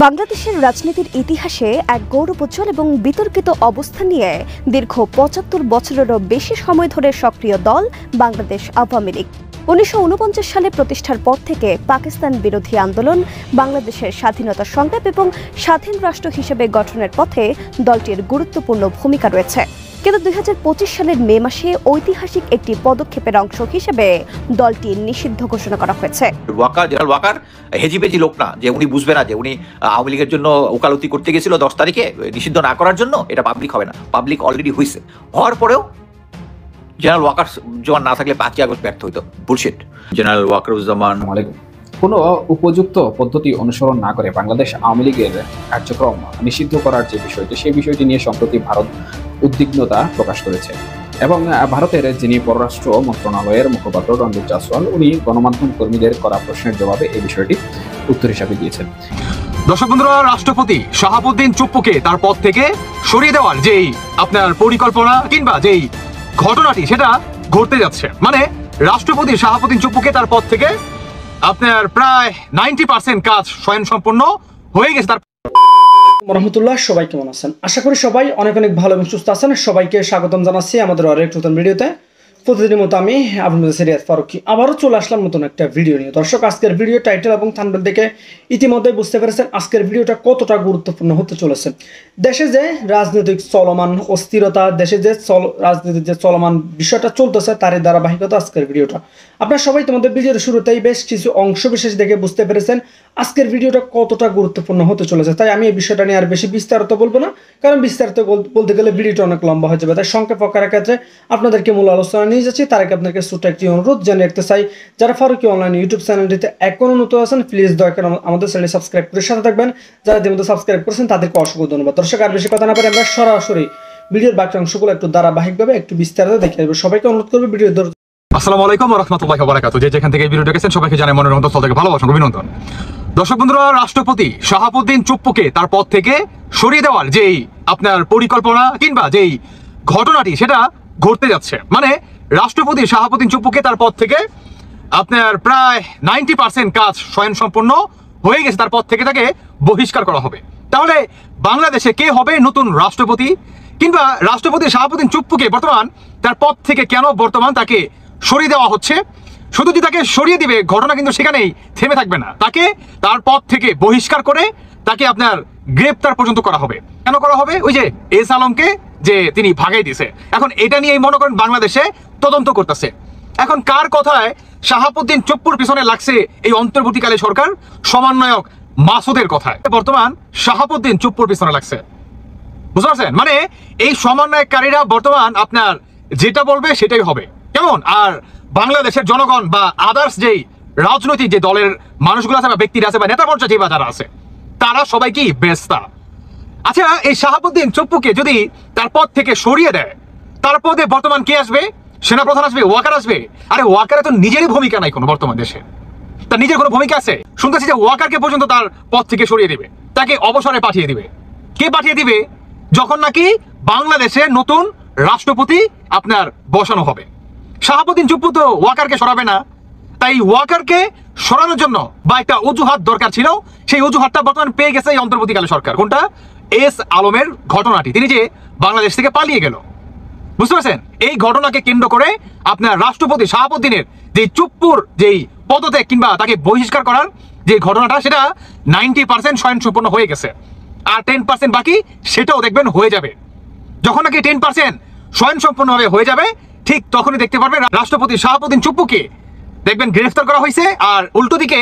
বাংলাদেশের রাজনীতির ইতিহাসে এক গৌরবোজ্জ্বল এবং বিতর্কিত অবস্থান নিয়ে দীর্ঘ ৭৫ বছরেরও বেশি সময় ধরে সক্রিয় দল বাংলাদেশ আওয়ামী লীগ। ১৯৪৯ সালে প্রতিষ্ঠার পর থেকে পাকিস্তান বিরোধী আন্দোলন, বাংলাদেশের স্বাধীনতা সংগ্রাম এবং স্বাধীন রাষ্ট্র হিসেবে গঠনের পথে দলটির গুরুত্বপূর্ণ ভূমিকা রয়েছে। কিন্তু ২০২৫ সালের মে মাসে ঐতিহাসিক একটি পদক্ষেপের অংশ হিসেবে দলটি নিষিদ্ধ ঘোষণা করা হয়েছে। জেনারেল ওয়াকার হেজিবেজি লোক না যে উনি বুঝবে না যে উনি আওয়ামী লীগের জন্য ওকালতি করতে গেছিল ১০ তারিখে নিষিদ্ধ না করার জন্য। এটা পাবলিক হবে না, পাবলিক অলরেডি হয়েছে। হওয়ার পরেও জেনারেল ওয়াকার জোয়ান না থাকলে ৫ই আগস্ট ব্যর্থ হইতো। বুলশিট। জেনারেল ওয়াকারুজ্জামান কোনো উপযুক্ত পদ্ধতি অনুসরণ না করে বাংলাদেশ আওয়ামী লীগের কার্যক্রম নিষিদ্ধ করার যে বিষয়টি, সেই বিষয়টি নিয়ে সম্প্রতি ভারত উদ্বিগ্নতা প্রকাশ করেছে এবং ভারতের যিনি পররাষ্ট্র মন্ত্রণালয়ের মুখপাত্র রণদীপ জাসওয়াল, উনি গণমাধ্যম কর্মীদের করা প্রশ্নের জবাবে এই বিষয়টি উত্তর হিসাবে দিয়েছেন। দর্শক বন্ধুরা, রাষ্ট্রপতি শাহাবুদ্দিন চুপ্পুকে তার পদ থেকে সরিয়ে দেওয়ার যেই আপনার পরিকল্পনা কিংবা যেই ঘটনাটি সেটা ঘটতে যাচ্ছে, মানে রাষ্ট্রপতি শাহাবুদ্দিন চুপ্পুকে তার পদ থেকে আপনার প্রায় 90% কাজ স্বয়ংসম্পূর্ণ হয়ে গেছে। তার রহমতুল্লাহ, সবাই কেমন আছেন? আশা করি সবাই অনেক অনেক ভালো এবং সুস্থ আছেন। সবাইকে স্বাগতম জানাচ্ছি আমাদের আরেক নতুন ভিডিওতে। প্রতিদিনের মতো আমি আপনাদের সিরিয়াস ফারুকি আবারও চলে আসলাম নতুন একটা ভিডিও নিয়ে। দর্শক, আজকের ভিডিও টাইটেল এবং থাম্বনেল দেখে ইতিমধ্যে বুঝতে পেরেছেন আজকের ভিডিওটা কতটা গুরুত্বপূর্ণ হতে চলেছে। দেশে যে রাজনৈতিক চলমান অস্থিরতা, দেশে যে রাজনীতির যে চলমান বিষয়টা চলতেছে, তারই ধারাবাহিকতা আজকের ভিডিওটা। আপনারা সবাই তোমাদের ভিডিওর শুরুতেই বেশ কিছু অংশ বিশেষ দেখে বুঝতে পেরেছেন আজকের ভিডিওটা কতটা গুরুত্বপূর্ণ হতে চলেছে। তাই আমি এই বিষয়টা নিয়ে আর বেশি বিস্তারিত বলবো না, কারণ বিস্তারিত বলতে গেলে ভিডিওটা অনেক লম্বা হয়ে যাবে। তাই সংক্ষেপ আকারের ক্ষেত্রে আপনাদেরকে মূল আলোচনা নিয়ে যাচ্ছি। তার আগে আপনাকে ছোট্ট একটি অনুরোধ জানিয়ে রাখতে চাই, যারা ফারুকি অনলাইন ইউটিউব চ্যানেলটিতে এখনো নতুন আছেন, প্লিজ দয়া করে আমাদের চ্যানেল সাবস্ক্রাইব করে সাথে থাকবেন। যারা ইতিমধ্যে সাবস্ক্রাইব করেছেন তাদেরকে অসংখ্য ধন্যবাদ। দর্শক, আর বেশি কথা না বলে আমরা সরাসরি ভিডিওর বাকি অংশগুলো একটু ধারাবাহিকভাবে একটু বিস্তারিত দেখে নেব। সবাইকে অনুরোধ করবো ভিডিও। আসসালামু আলাইকুম ওয়া রাহমাতুল্লাহি ওয়া বারাকাতুহু। যে যেখান থেকে এই ভিডিও দেখেছেন সবাইকে জানাই মনের অন্তঃস্থল থেকে ভালোবাসা ও অভিনন্দন। দর্শক বন্ধুরা, রাষ্ট্রপতি শাহাবুদ্দিন চুপ্পুকে তার পদ থেকে সরিয়ে দেওয়ার যেই আপনার পরিকল্পনা কিংবা যেই ঘটনাটি সেটা ঘটতে যাচ্ছে, মানে রাষ্ট্রপতি শাহাবুদ্দিন চুপ্পুকে তার পদ থেকে আপনার প্রায় 90% কাজ স্বয়ংসম্পূর্ণ হয়ে গেছে। তার পদ থেকে তাকে বহিষ্কার করা হবে। তাহলে বাংলাদেশে কে হবে নতুন রাষ্ট্রপতি, কিংবা রাষ্ট্রপতি শাহাবুদ্দিন চুপ্পুকে বর্তমান তার পদ থেকে কেন বর্তমান তাকে সরিয়ে দেওয়া হচ্ছে? শুধু যে তাকে সরিয়ে দিবে ঘটনা কিন্তু সেখানেই থেমে থাকবে না, তাকে তার পদ থেকে বহিষ্কার করে তাকে আপনার গ্রেপ্তার পর্যন্ত করা হবে। কেন করা হবে? ওই যে এস আলমকে যে তিনি ভাগাই দিছে, এখন এটা নিয়ে মনে করেন বাংলাদেশে তদন্ত করতেছে। এখন কার কথায় শাহাবুদ্দিন চুপ্পুর পিছনে লাগছে এই অন্তর্বর্তীকালীন সরকার? সমন্বয়ক মাসুদের কথায় বর্তমান শাহাবুদ্দিন চুপ্পুর পিছনে লাগছে। বুঝতে পারছেন? মানে এই সমন্বয়কারীরা বর্তমান আপনার যেটা বলবে সেটাই হবে। কেমন? আর বাংলাদেশের জনগণ বা আদার্স যেই রাজনৈতিক যে দলের মানুষগুলো আছে বা ব্যক্তিরা আছে বা নেতা পর্যায়ে যে যারা আছে, তারা সবাই কি বেস্তা। আচ্ছা, এই শাহাবুদ্দিন চুপ্পুকে যদি তার পদ থেকে সরিয়ে দেয়, তার পদে বর্তমান কে আসবে? সেনাপ্রধান আসবে? ওয়াকার আসবে? আরে ওয়াকারে তো নিজেরই ভূমিকা নাই কোনো বর্তমান দেশে। তার নিজের কোনো ভূমিকা আছে? শুনতেছি যে ওয়াকারকে পর্যন্ত তার পদ থেকে সরিয়ে দিবে, তাকে অবসরে পাঠিয়ে দিবে। কে পাঠিয়ে দিবে? যখন নাকি বাংলাদেশে নতুন রাষ্ট্রপতি আপনার বসানো হবে। শাহাবুদ্দিন চুপ্পু তো ওয়াকারকে সরাবে না, তাই ওয়াকারকে সরানোর জন্য বা একটা অজুহাত দরকার ছিল, সেই অজুহাতটা বর্তমান পেয়ে গেছে এই অন্তর্বর্তীকালীন সরকার। কোনটা? এস আলমের ঘটনাটি, তিনি যে বাংলাদেশ থেকে পালিয়ে গেল। বুঝতে পারছেন? এই ঘটনাকে কেন্দ্র করে আপনার রাষ্ট্রপতি শাহাবুদ্দিনের যে চুপ্পুর যেই পদত্যাগ কিংবা তাকে বহিষ্কার করার যে ঘটনাটা, সেটা 90% স্বয়ংসম্পূর্ণ হয়ে গেছে। আর 10% বাকি, সেটাও দেখবেন হয়ে যাবে। যখন নাকি 10% স্বয়ংসম্পূর্ণভাবে হয়ে যাবে, ঠিক তখনই দেখতে পারবেন রাষ্ট্রপতি শাহাবুদ্দিন চুপ্পুকে দেখবেন গ্রেফতার করা হয়েছে। আর উল্টো দিকে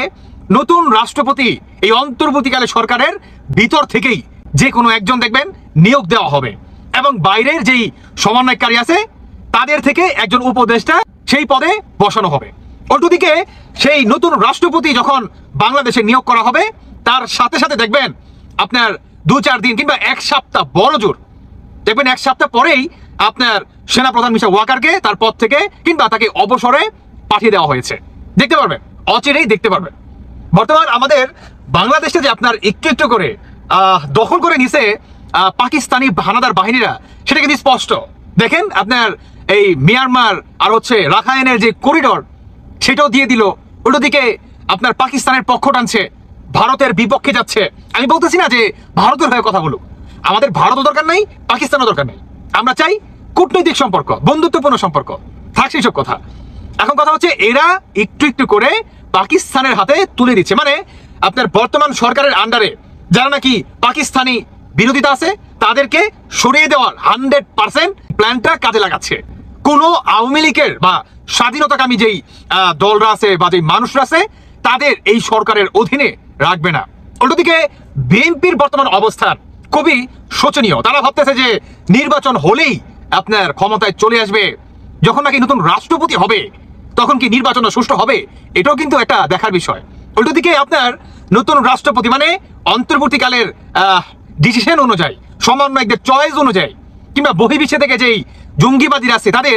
নতুন রাষ্ট্রপতি এই অন্তর্বর্তীকালীন সরকারের ভিতর থেকেই যে কোনো একজন দেখবেন নিয়োগ দেওয়া হবে, এবং বাইরের যেই সমন্বয়কারী আছে তাদের থেকে একজন উপদেষ্টা সেই পদে বসানো হবে। উল্টো দিকে সেই নতুন রাষ্ট্রপতি যখন বাংলাদেশে নিয়োগ করা হবে, তার সাথে সাথে দেখবেন আপনার 2-4 দিন কিংবা 1 সপ্তাহ বড় জোর দেখবেন 1 সপ্তাহ পরেই আপনার সেনাপ্রধান মিস্টার ওয়াকারকে তার পদ থেকে কিংবা তাকে অবসরে পাঠিয়ে দেওয়া হয়েছে। দেখতে পারবেন, অচিরেই দেখতে পারবেন। বর্তমান আমাদের বাংলাদেশে যে আপনার একটু করে দখল করে নিছে পাকিস্তানি হানাদার বাহিনীরা, সেটা কিন্তু স্পষ্ট। দেখেন আপনার এই মিয়ানমার আর হচ্ছে রাখাইনের যে করিডোর, সেটাও দিয়ে দিল। উল্টো দিকে আপনার পাকিস্তানের পক্ষ টানছে ভারতের বিপক্ষে যাচ্ছে। আমি বলতেছি না যে ভারতের হয়ে কথা বলুক, আমাদের ভারতও দরকার নাই, পাকিস্তানও দরকার নেই। আমরা চাই কূটনৈতিক সম্পর্ক, বন্ধুত্বপূর্ণ সম্পর্ক থাক, সেই সব কথা। এখন কথা হচ্ছে এরা একটু একটু করে পাকিস্তানের হাতে তুলে দিচ্ছে, মানে আপনার বর্তমান সরকারের আন্ডারে যারা নাকি পাকিস্তানি বিরোধিতা আছে তাদেরকে সরিয়ে দেওয়ার 100% প্ল্যানটা কাজে লাগাচ্ছে। কোনো আওয়ামী লীগের বা স্বাধীনতাকামী যেই দলরা আছে বা যেই মানুষরা আছে তাদের এই সরকারের অধীনে রাখবে না। অন্যদিকে বিএনপির বর্তমান অবস্থান খুবই শোচনীয়। তারা ভাবতেছে যে নির্বাচন হলেই আপনার ক্ষমতায় চলে আসবে, যখন নাকি নতুন রাষ্ট্রপতি হবে তখন কি নির্বাচন সুষ্ঠু হবে, এটাও কিন্তু একটা দেখার বিষয়। উল্টোদিকে আপনার নতুন রাষ্ট্রপতি মানে অন্তর্বর্তীকালের ডিসিশন অনুযায়ী, সমন্বয়কদের চয়েস অনুযায়ী, কিংবা বহির্বিশ্বে থেকে যেই জঙ্গিবাদীরা আছে তাদের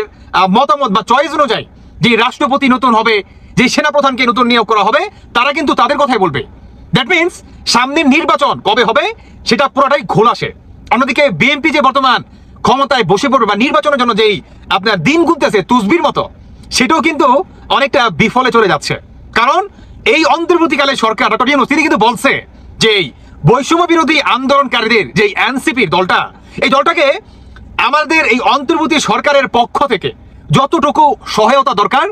মতামত বা চয়েস অনুযায়ী যে রাষ্ট্রপতি নতুন হবে, যে সেনাপ্রধানকে নতুন নিয়োগ করা হবে, তারা কিন্তু তাদের কথাই বলবে। দ্যাট মিনস সামনের নির্বাচন কবে হবে সেটা পুরোটাই ঘোলাসে। অন্যদিকে বিএনপি যে বর্তমান ক্ষমতায় বসে পড়বে বা নির্বাচনের জন্য যেই আপনার দিন গুনতেছে তুসবির মতো, সেটাও কিন্তু অনেকটা বিফলে চলে যাচ্ছে। কারণ এই অন্তর্বর্তীকালের সরকার ডক্টর ইউনূস তিনি কিন্তু বলছে যে বৈষম্য বিরোধী আন্দোলনকারীদের যে এনসিপির দলটা, এই দলটাকে আমাদের এই অন্তর্বর্তী সরকারের পক্ষ থেকে যতটুকু সহায়তা দরকার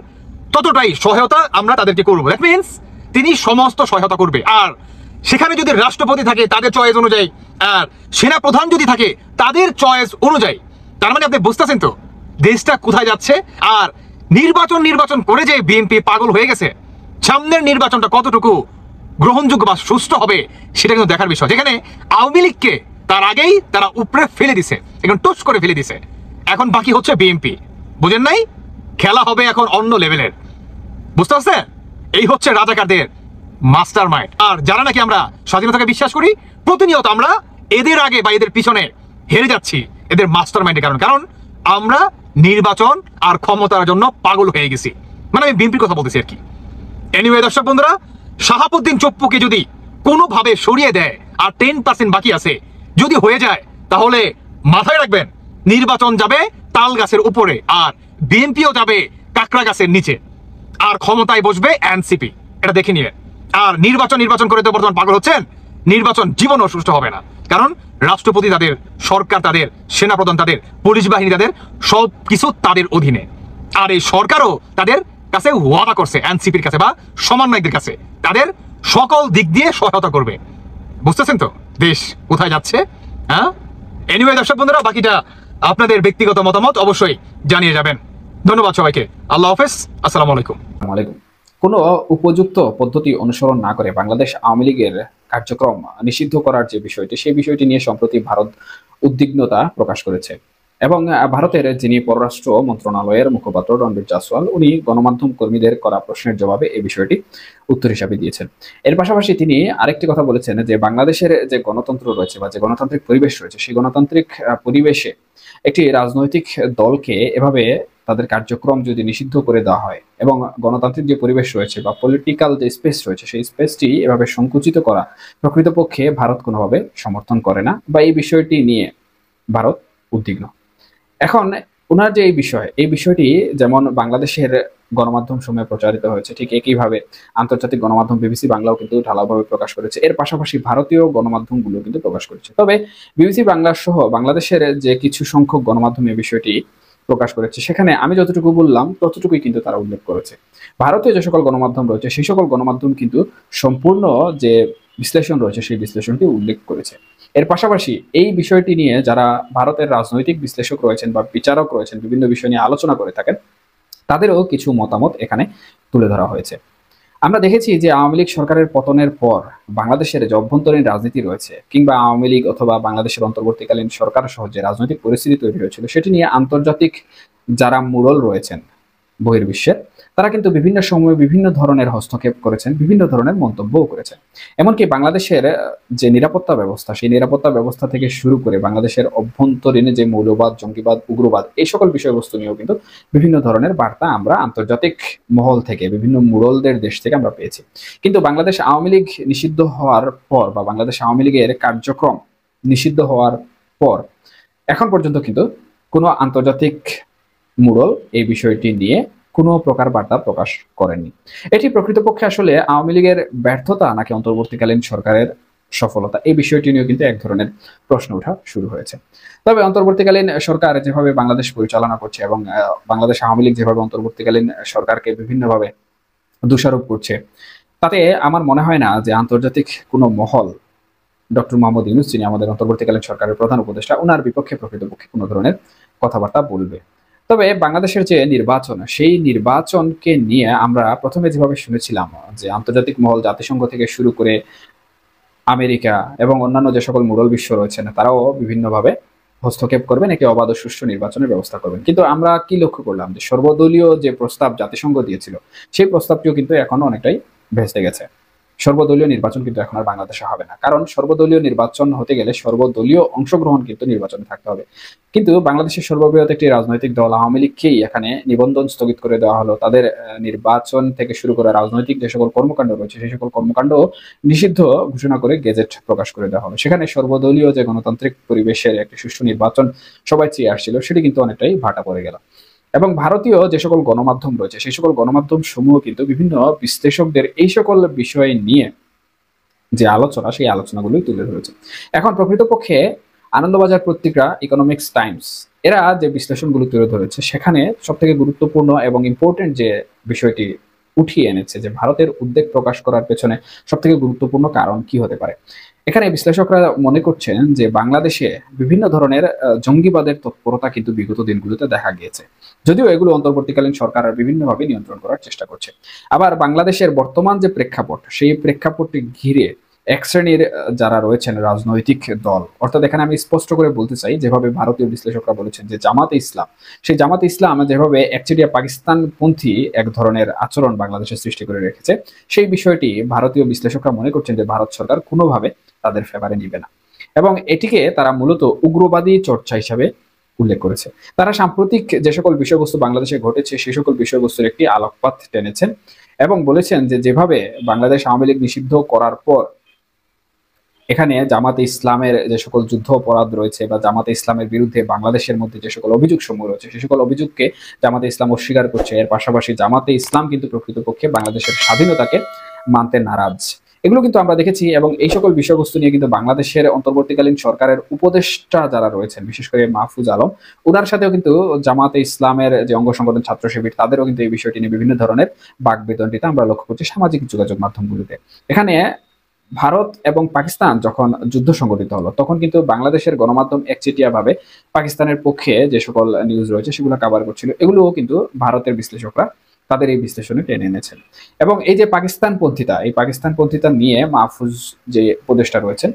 ততটাই সহায়তা আমরা তাদেরকে করবো। দ্যাট মিনস তিনি সমস্ত সহায়তা করবে। আর সেখানে যদি রাষ্ট্রপতি থাকে তাদের চয়েস অনুযায়ী, আর সেনাপ্রধান যদি থাকে তাদের চয়েস অনুযায়ী, তার মানে আপনি বুঝতেছেন তো দেশটা কোথায় যাচ্ছে। আর নির্বাচন করে যে বিএনপি পাগল হয়ে গেছে, সামনের নির্বাচনটা কতটুকু গ্রহণযোগ্য বা সুষ্ঠু হবে সেটা কিন্তু দেখার বিষয়। যেখানে আওয়ামী লীগকে তার আগেই তারা উপরে ফেলে দিছে, এখন টুস করে ফেলে দিছে, এখন বাকি হচ্ছে বিএনপি। বুঝেন নাই? খেলা হবে এখন অন্য লেভেলের, বুঝতে পারছেন? এই হচ্ছে রাজাকারদের মাস্টার মাইন্ড। আর যারা নাকি আমরা স্বাধীনতাকে বিশ্বাস করি, প্রতিনিয়ত আমরা এদের আগে বা এদের পিছনে হেরে যাচ্ছি এদের মাস্টার মাইন্ডের কারণ আমরা নির্বাচন আর ক্ষমতার জন্য পাগল হয়ে গেছি। মানে আমি বিএনপির কথা বলতেছি আর কি। এনিওয়ে দর্শক বন্ধুরা, শাহাবুদ্দিন চপ্পুকে যদি কোনোভাবে সরিয়ে দেয় আর 10% বাকি আছে, যদি হয়ে যায় তাহলে মাথায় রাখবেন নির্বাচন যাবে তাল গাছের উপরে আর বিএনপিও যাবে কাকড়া গাছের নিচে, আর ক্ষমতায় বসবে এনসিপি। এটা দেখে নিয়ে। আর নির্বাচন করে তো বর্তমান পাগল হচ্ছেন, নির্বাচন জীবনও সুষ্ঠু হবে না। কারণ রাষ্ট্রপতি তাদের, সরকার তাদের, সেনাপ্রধান তাদের, পুলিশ বাহিনী তাদের, সব কিছু তাদের অধীনে। আর এই সরকারও তাদের কাছে ওয়াদা করছে এনসিপির কাছে বা সমন্বয়কদের কাছে তাদের সকল দিক দিয়ে সহায়তা করবে। বুঝতেছেন তো দেশ কোথায় যাচ্ছে? হ্যাঁ, এনিওয়ে দর্শক বন্ধুরা, বাকিটা আপনাদের ব্যক্তিগত মতামত অবশ্যই জানিয়ে যাবেন। ধন্যবাদ সবাইকে। আল্লাহ হাফেজ। আসসালামু আলাইকুম। কোনো উপযুক্ত পদ্ধতি অনুসরণ না করে বাংলাদেশ আওয়ামী লীগের কার্যক্রম নিষিদ্ধ করার যে বিষয়টি, সেই বিষয়টি নিয়ে সম্প্রতি ভারত উদ্বিগ্নতা প্রকাশ করেছে। এবং ভারতের যিনি পররাষ্ট্র মন্ত্রণালয়ের মুখপাত্র রণবীর জাসওয়াল, উনি গণমাধ্যম কর্মীদের করা প্রশ্নের জবাবে এই বিষয়টি উত্তর হিসাবে দিয়েছেন। এর পাশাপাশি তিনি আরেকটি কথা বলেছেন যে বাংলাদেশের যে গণতন্ত্র রয়েছে বা যে গণতান্ত্রিক পরিবেশ রয়েছে, সেই গণতান্ত্রিক পরিবেশে একটি রাজনৈতিক দলকে এভাবে তাদের কার্যক্রম যদি নিষিদ্ধ করে দেওয়া হয় এবং গণতান্ত্রিক যে পরিবেশ রয়েছে বা পলিটিক্যাল যে স্পেস রয়েছে, সেই স্পেসটি এভাবে সংকুচিত করা প্রকৃতপক্ষে ভারত কোনোভাবে সমর্থন করে না, বা এই বিষয়টি নিয়ে ভারত উদ্বিগ্ন। এখন ওনার যে এই বিষয়টি যেমন বাংলাদেশের গণমাধ্যম সমূহে প্রচারিত হয়েছে, ঠিক একইভাবে আন্তর্জাতিক গণমাধ্যম বিবিসি বাংলাও কিন্তু ঢালাওভাবে প্রকাশ করেছে। এর পাশাপাশি ভারতীয় গণমাধ্যমগুলো কিন্তু প্রকাশ করেছে। তবে বিবিসি বাংলা সহ বাংলাদেশের যে কিছু সংখ্যক গণমাধ্যম এই বিষয়টি প্রকাশ করেছে, সেখানে আমি যতটুকু বললাম ততটুকুই কিন্তু তারা উল্লেখ করেছে। ভারতীয় যে সকল গণমাধ্যম রয়েছে সেই সকল গণমাধ্যম কিন্তু সম্পূর্ণ যে বিশ্লেষণ রয়েছে সেই বিশ্লেষণটি উল্লেখ করেছে। এর পাশাপাশি এই বিষয়টি নিয়ে যারা ভারতের রাজনৈতিক বিশ্লেষক রয়েছেন বা বিচারক রয়েছেন, বিভিন্ন বিষয় নিয়ে আলোচনা করে থাকেন, তাদেরও কিছু মতামত এখানে তুলে ধরা হয়েছে। আমরা দেখেছি যে আওয়ামী লীগ সরকারের পতনের পর বাংলাদেশের যে অভ্যন্তরীণ রাজনীতি রয়েছে, কিংবা আওয়ামী লীগ অথবা বাংলাদেশের অন্তর্বর্তীকালীন সরকার সহ যে রাজনৈতিক পরিস্থিতি তৈরি হয়েছিল, সেটি নিয়ে আন্তর্জাতিক যারা মোড়ল রয়েছেন বহির্বিশ্বের, তারা কিন্তু বিভিন্ন সময়ে বিভিন্ন ধরনের হস্তক্ষেপ করেছেন, বিভিন্ন ধরনের মন্তব্যও করেছেন। এমনকি বাংলাদেশের যে নিরাপত্তা ব্যবস্থা, সেই নিরাপত্তা ব্যবস্থা থেকে শুরু করে বাংলাদেশের অভ্যন্তরীণ যে মৌলবাদ, জঙ্গিবাদ, উগ্রবাদ, এই সকল বিষয়বস্তু নিয়েও কিন্তু বিভিন্ন ধরনের বার্তা আমরা আন্তর্জাতিক মহল থেকে, বিভিন্ন মোড়লদের দেশ থেকে আমরা পেয়েছি। কিন্তু বাংলাদেশ আওয়ামী লীগ নিষিদ্ধ হওয়ার পর বা বাংলাদেশ আওয়ামী লীগের কার্যক্রম নিষিদ্ধ হওয়ার পর এখন পর্যন্ত কিন্তু কোনো আন্তর্জাতিক মোড়ল এই বিষয়টি নিয়ে কোনো প্রকার বার্তা প্রকাশ করেননি। এটি প্রকৃতপক্ষে আসলে আওয়ামী লীগের ব্যর্থতা নাকি অন্তর্বর্তীকালীন সরকারের সফলতা, এই বিষয়টি নিয়েও কিন্তু এক ধরনের প্রশ্ন ওঠা শুরু হয়েছে। তবে অন্তর্বর্তীকালীন সরকার যেভাবে বাংলাদেশ পরিচালনা করছে এবং বাংলাদেশ আওয়ামী লীগ যেভাবে অন্তর্বর্তীকালীন সরকারকে বিভিন্নভাবে দোষারোপ করছে, তাতে আমার মনে হয় না যে আন্তর্জাতিক কোনো মহল ডক্টর মোহাম্মদ ইউনূস, যিনি আমাদের অন্তর্বর্তীকালীন সরকারের প্রধান উপদেষ্টা, ওনার বিপক্ষে প্রকৃতপক্ষে কোনো ধরনের কথাবার্তা বলবে। তবে বাংলাদেশের যে নির্বাচন, সেই নির্বাচনকে নিয়ে আমরা প্রথমে যেভাবে শুনেছিলাম যে আন্তর্জাতিক মহল, জাতিসংঘ থেকে শুরু করে আমেরিকা এবং অন্যান্য যে সকল মুরল বিশ্ব রয়েছেন, তারাও বিভিন্নভাবে হস্তক্ষেপ করবেন, একটি অবাধ ও সুষ্ঠু নির্বাচনের ব্যবস্থা করবেন। কিন্তু আমরা কি লক্ষ্য করলাম যে সর্বদলীয় যে প্রস্তাব জাতিসংঘ দিয়েছিল, সেই প্রস্তাবটিও কিন্তু এখন অনেকটাই ভেস্তে গেছে। সর্বদলীয় নির্বাচন কিন্তু এখন আর বাংলাদেশে হবে না, কারণ সর্বদলীয় নির্বাচন হতে গেলে সর্বদলীয় অংশগ্রহণ কিন্তু নির্বাচনে থাকতে হবে। কিন্তু বাংলাদেশের সর্ববৃহৎ একটি রাজনৈতিক দল আওয়ামী লীগকেই এখানে নিবন্ধন স্থগিত করে দেওয়া হলো। তাদের নির্বাচন থেকে শুরু করে রাজনৈতিক যে সকল কর্মকাণ্ড রয়েছে, সেই সকল কর্মকাণ্ড নিষিদ্ধ ঘোষণা করে গেজেট প্রকাশ করে দেওয়া হলো। সেখানে সর্বদলীয় যে গণতান্ত্রিক পরিবেশের একটি সুষ্ঠু নির্বাচন সবাই চেয়ে আসছিল, সেটি কিন্তু অনেকটাই ভাটা পড়ে গেল। এবং ভারতীয় যে সকল গণমাধ্যম রয়েছে, সেই সকল গণমাধ্যম সমূহ কিন্তু বিভিন্ন বিশ্লেষকদের এই সকল বিষয় নিয়ে যে আলোচনা, সেই আলোচনাগুলোই তুলে ধরেছে। এখন প্রকৃতপক্ষে আনন্দবাজার পত্রিকা, ইকোনমিক্স টাইমস, এরা যে বিশ্লেষণগুলো তুলে ধরেছে, সেখানে সবথেকে গুরুত্বপূর্ণ এবং ইম্পর্টেন্ট যে বিষয়টি উঠিয়ে এনেছে যে ভারতের উদ্বেগ প্রকাশ করার পেছনে সবথেকে গুরুত্বপূর্ণ কারণ কি হতে পারে। এখানে বিশ্লেষকরা মনে করছেন যে বাংলাদেশে বিভিন্ন ধরনের জঙ্গিবাদের তৎপরতা কিন্তু বিগত দিনগুলোতে দেখা গিয়েছে, যদিও এগুলো অন্তর্বর্তীকালীন সরকার বিভিন্নভাবে নিয়ন্ত্রণ করার চেষ্টা করছে। আবার বাংলাদেশের বর্তমান যে প্রেক্ষাপট, সেই প্রেক্ষাপটটি ঘিরে এক শ্রেণীর যারা রয়েছেন রাজনৈতিক দল, অর্থাৎ এখানে আমি স্পষ্ট করে বলতে চাই, যেভাবে ভারতীয় বিশ্লেষকরা বলেছেন যে জামাতে ইসলাম, সেই জামাতে ইসলাম যেভাবে একচেটিয়া পাকিস্তানপন্থী এক ধরনের আচরণ বাংলাদেশে সৃষ্টি করে রেখেছে, সেই বিষয়টি ভারতীয় বিশ্লেষকরা মনে করছেন যে ভারত সরকার কোনোভাবে তাদের ফেভারে নিবে না, এবং এটিকে তারা মূলত উগ্রবাদী চর্চা হিসাবে উল্লেখ করেছে। তারা সাম্প্রতিক যে সকল বিষয়বস্তু বাংলাদেশে ঘটেছে, সেই সকল বিষয়বস্তুর একটি আলোকপাত টেনেছেন এবং বলেছেন যে যেভাবে বাংলাদেশ আওয়ামী লীগ নিষিদ্ধ করার পর এখানে জামাতে ইসলামের যে সকল যুদ্ধ অপরাধ রয়েছে বা জামাতে ইসলামের বিরুদ্ধে বাংলাদেশের মধ্যে যে সকল অভিযোগ সমূহ রয়েছে, সে সকল অভিযোগকে জামাতে ইসলাম অস্বীকার করছে। এর পাশাপাশি জামাতে ইসলাম কিন্তু প্রকৃতপক্ষে বাংলাদেশের স্বাধীনতাকে মানতে নারাজ, এগুলো কিন্তু আমরা দেখেছি। এবং এই সকল বিষয়বস্তু নিয়ে কিন্তু বাংলাদেশের অন্তর্বর্তীকালীন সরকারের উপদেষ্টা যারা রয়েছেন, বিশেষ করে মাহফুজ আলম, ওনার সাথেও কিন্তু জামাতে ইসলামের যে অঙ্গ সংগঠন ছাত্র শিবির, তাদেরও কিন্তু এই বিষয়টি নিয়ে বিভিন্ন ধরনের বাকবিতণ্ডিতা আমরা লক্ষ্য করছি সামাজিক যোগাযোগ মাধ্যমগুলোতে। এখানে ভারত এবং পাকিস্তান যখন যুদ্ধ সংঘটিত হলো, তখন কিন্তু বাংলাদেশের গণমাধ্যম একচেটিয়া ভাবে পাকিস্তানের পক্ষে যে সকল নিউজ রয়েছে সেগুলো কভার করছিল, এগুলোও কিন্তু ভারতের বিশ্লেষকরা তাদের এই বিশ্লেষণে টেনে এনেছেন। এবং এই যে পাকিস্তানপন্থিতা, এই পাকিস্তানপন্থিতা নিয়ে মাহফুজ যে উপদেষ্টা রয়েছেন,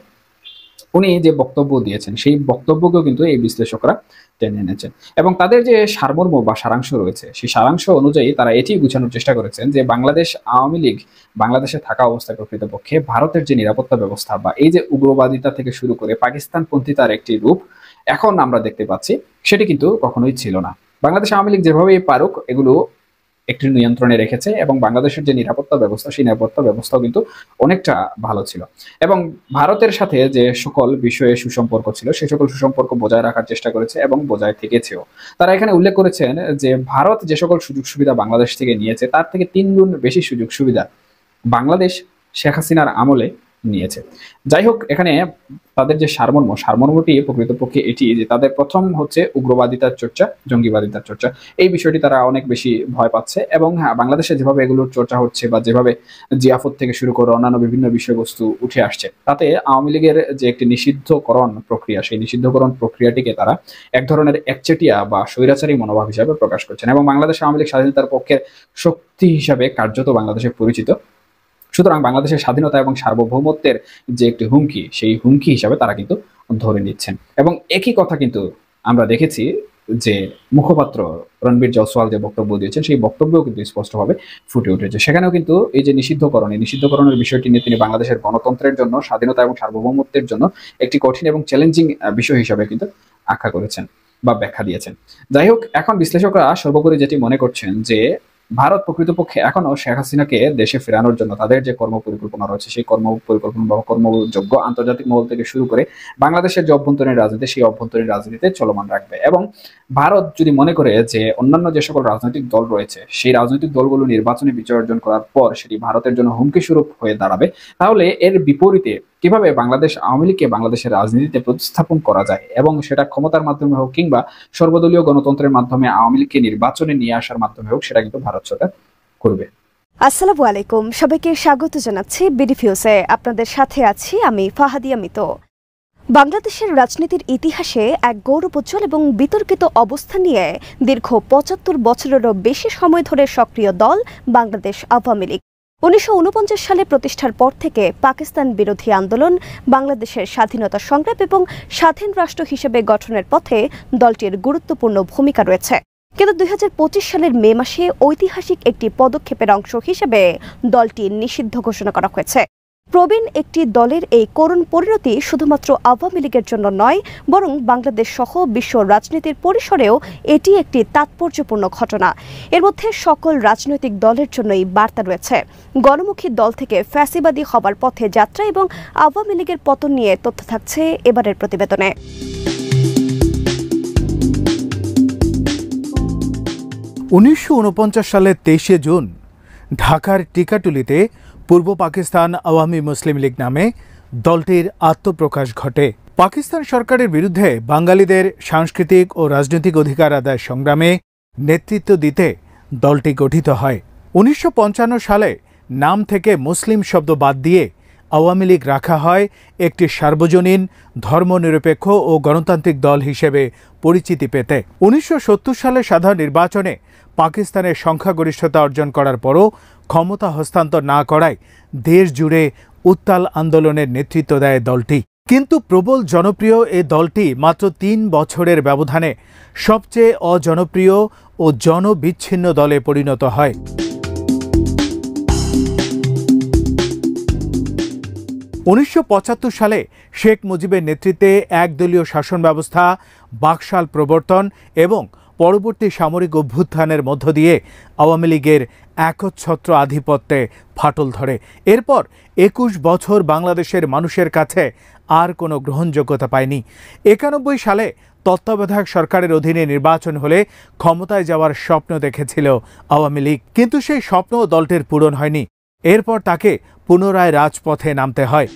উনি যে বক্তব্য দিয়েছেন, সেই বক্তব্যকেও কিন্তু এই বিশ্লেষকরা টেনে এনেছেন। এবং তাদের যে সারমর্ম বা সারাংশ রয়েছে, সেই সারাংশ অনুযায়ী তারা এটি বোঝানোর চেষ্টা করেছেন যে বাংলাদেশ আওয়ামী লীগ বাংলাদেশে থাকা অবস্থায় প্রকৃতপক্ষে ভারতের যে নিরাপত্তা ব্যবস্থা বা এই যে উগ্রবাদিতা থেকে শুরু করে পাকিস্তানপন্থিতার একটি রূপ এখন আমরা দেখতে পাচ্ছি, সেটি কিন্তু কখনোই ছিল না। বাংলাদেশ আওয়ামী লীগ যেভাবে পারুক এগুলো একটি নিয়ন্ত্রণে রেখেছে, এবং বাংলাদেশের যে নিরাপত্তা ব্যবস্থা, সেই নিরাপত্তা ব্যবস্থাও কিন্তু অনেকটা ভালো ছিল। এবং ভারতের সাথে যে সকল বিষয়ে সুসম্পর্ক ছিল, সেই সকল সুসম্পর্ক বজায় রাখার চেষ্টা করেছে এবং বজায় থেকেছেও। তারা এখানে উল্লেখ করেছেন যে ভারত যে সকল সুযোগ সুবিধা বাংলাদেশ থেকে নিয়েছে, তার থেকে 3 গুণ বেশি সুযোগ সুবিধা বাংলাদেশ শেখ হাসিনার আমলে নিয়েছে। যাই হোক, এখানে তাদের যে সারমর্মটি প্রকৃতপক্ষে এটি যে তাদের প্রথম হচ্ছে উগ্রবাদিতার চর্চা, জঙ্গিবাদিতার চর্চা, এই বিষয়টি তারা অনেক বেশি ভয় পাচ্ছে। এবং হ্যাঁ, বাংলাদেশে যেভাবে এগুলোর চর্চা হচ্ছে বা যেভাবে জিয়াফত থেকে শুরু করে অন্যান্য বিভিন্ন বিষয়বস্তু উঠে আসছে, তাতে আওয়ামী লীগের যে একটি নিষিদ্ধকরণ প্রক্রিয়া, সেই নিষিদ্ধকরণ প্রক্রিয়াটিকে তারা এক ধরনের একচেটিয়া বা স্বৈরাচারী মনোভাব হিসাবে প্রকাশ করছেন। এবং বাংলাদেশ আওয়ামী লীগ স্বাধীনতার পক্ষের শক্তি হিসাবে কার্যত বাংলাদেশে পরিচিত। সুতরাং বাংলাদেশের স্বাধীনতা এবং সার্বভৌমত্বের যে একটি হুমকি, সেই হুমকি হিসাবে তারা কিন্তু ধরে নিচ্ছেন। এবং একই কথা কিন্তু আমরা দেখেছি যে মুখপাত্র রণবীর জয়সওয়াল যে বক্তব্য দিয়েছেন, সেই বক্তব্যও কিন্তু স্পষ্টভাবে ফুটে উঠেছে। সেখানেও কিন্তু এই যে নিষিদ্ধকরণের বিষয়টি নিয়ে তিনি বাংলাদেশের গণতন্ত্রের জন্য, স্বাধীনতা এবং সার্বভৌমত্বের জন্য একটি কঠিন এবং চ্যালেঞ্জিং বিষয় হিসাবে কিন্তু আখ্যা করেছেন বা ব্যাখ্যা দিয়েছেন। যাই হোক, এখন বিশ্লেষকরা সর্বোপরি যেটি মনে করছেন যে ভারত প্রকৃতপক্ষে এখনো শেখ হাসিনাকে দেশে ফেরানোর জন্য তাদের যে কর্মপরিকল্পনা রয়েছে, সেই কর্মপরিকল্পনা বা কর্মযোগ্য আন্তর্জাতিক মহল থেকে শুরু করে বাংলাদেশের যে অভ্যন্তরীণ রাজনীতি, সেই অভ্যন্তরীণ রাজনীতিতে চলমান রাখবে। এবং ভারত যদি মনে করে যে অন্যান্য যে সকল রাজনৈতিক দল রয়েছে সেই রাজনৈতিক দলগুলো নির্বাচনে বিজয় অর্জন করার পর সেটি ভারতের জন্য হুমকি স্বরূপ হয়ে দাঁড়াবে, তাহলে এর বিপরীতে কিভাবে বাংলাদেশ আওয়ামী লীগকে বাংলাদেশের রাজনীতিতে প্রতিস্থাপন করা যায় এবং সেটা ক্ষমতার মাধ্যমে হোক কিংবা সর্বদলীয় গণতন্ত্রের মাধ্যমে আওয়ামী লীগকে নির্বাচনে নিয়ে আসার মাধ্যমে হোক, সেটা কিন্তু ভারত সরকার করবে। আসসালামু আলাইকুম, সবাইকে স্বাগত জানাচ্ছি বিডিফিউজে। আপনাদের সাথে আছি আমি ফাহাদিয়া মিতো। বাংলাদেশের রাজনীতির ইতিহাসে এক গৌরবোজ্জ্বল এবং বিতর্কিত অবস্থান নিয়ে দীর্ঘ ৭৫ বছরেরও বেশি সময় ধরে সক্রিয় দল বাংলাদেশ আওয়ামী লীগ। ১৯৪৯ সালে প্রতিষ্ঠার পর থেকে পাকিস্তান বিরোধী আন্দোলন, বাংলাদেশের স্বাধীনতা সংগ্রাম এবং স্বাধীন রাষ্ট্র হিসেবে গঠনের পথে দলটির গুরুত্বপূর্ণ ভূমিকা রয়েছে। কিন্তু ২০২৫ সালের মে মাসে ঐতিহাসিক একটি পদক্ষেপের অংশ হিসেবে দলটি নিষিদ্ধ ঘোষণা করা হয়েছে। প্রবীণ একটি দলের এই করুণ পরিণতি শুধুমাত্র আওয়ামী লীগের জন্য নয়, বরং বাংলাদেশ সহ বিশ্ব রাজনীতির পরিসরেও এটি একটি তাৎপর্যপূর্ণ ঘটনা। এর মধ্যে সকল রাজনৈতিক দলের জন্যই বার্তা রয়েছে। গণমুখী দল থেকে ফ্যাসিবাদী হবার পথে যাত্রা এবং আওয়ামী লীগের পতন নিয়ে তথ্য থাকছে এবারের প্রতিবেদনে। ১৯৪৯ সালের ২৩শে জুন ঢাকার টিকাটুলিতে পূর্ব পাকিস্তান আওয়ামী মুসলিম লীগ নামে দলটির আত্মপ্রকাশ ঘটে। পাকিস্তান সরকারের বিরুদ্ধে বাঙালিদের সাংস্কৃতিক ও রাজনৈতিক অধিকার আদায় সংগ্রামে নেতৃত্ব দিতে দলটি গঠিত হয়। ১৯৫৫ সালে নাম থেকে মুসলিম শব্দ বাদ দিয়ে আওয়ামী লীগ রাখা হয় একটি সার্বজনীন ধর্মনিরপেক্ষ ও গণতান্ত্রিক দল হিসেবে পরিচিতি পেতে। ১৯৭০ সালে সাধারণ নির্বাচনে পাকিস্তানের সংখ্যাগরিষ্ঠতা অর্জন করার পরও ক্ষমতা হস্তান্তর না করায় দেশ জুড়ে উত্তাল আন্দোলনের নেতৃত্ব দেয় দলটি। কিন্তু প্রবল জনপ্রিয় এ দলটি মাত্র ৩ বছরের ব্যবধানে সবচেয়ে অজনপ্রিয় ও জনবিচ্ছিন্ন দলে পরিণত হয়। ১৯৭৫ সালে শেখ মুজিবের নেতৃত্বে একদলীয় শাসন ব্যবস্থা বাকশাল প্রবর্তন এবং পরবর্তী সামরিক অভ্যুত্থানের মধ্য দিয়ে আওয়ামী লীগের একচ্ছত্র আধিপত্যে ফাটল ধরে। এরপর ২১ বছর বাংলাদেশের মানুষের কাছে আর কোনো গ্রহণযোগ্যতা পায়নি। ৯১ সালে তত্ত্বাবধায়ক সরকারের অধীনে নির্বাচন হলে ক্ষমতায় যাওয়ার স্বপ্ন দেখেছিল আওয়ামী লীগ, কিন্তু সেই স্বপ্ন দলটির পূরণ হয়নি। এরপর তাকে পুনরায় রাজপথে নামতে হয়।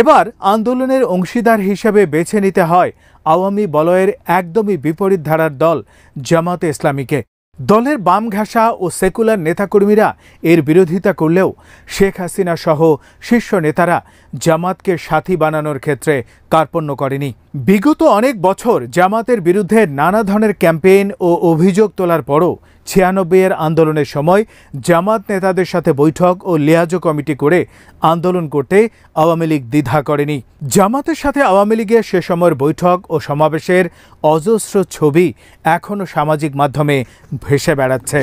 এবার আন্দোলনের অংশীদার হিসেবে বেছে নিতে হয় আওয়ামী বলয়ের একদমই বিপরীত ধারার দল জামাতে ইসলামীকে। দলের বাম ঘাসা ও সেকুলার নেতাকর্মীরা এর বিরোধিতা করলেও শেখ হাসিনা সহ শীর্ষ নেতারা জামাতকে সাথী বানানোর ক্ষেত্রে কার্পণ্য করেনি। বিগত অনেক বছর জামাতের বিরুদ্ধে নানা ধরনের ক্যাম্পেইন ও অভিযোগ তোলার পরও ৯৬-এর আন্দোলনের সময় জামাত নেতাদের সাথে বৈঠক ও লিয়াজো কমিটি করে আন্দোলন করতে আওয়ামী লীগ দ্বিধা করেনি। জামাতের সাথে আওয়ামী লীগের সে সময়ের বৈঠক ও সমাবেশের অজস্র ছবি এখনও সামাজিক মাধ্যমে ভেসে বেড়াচ্ছে।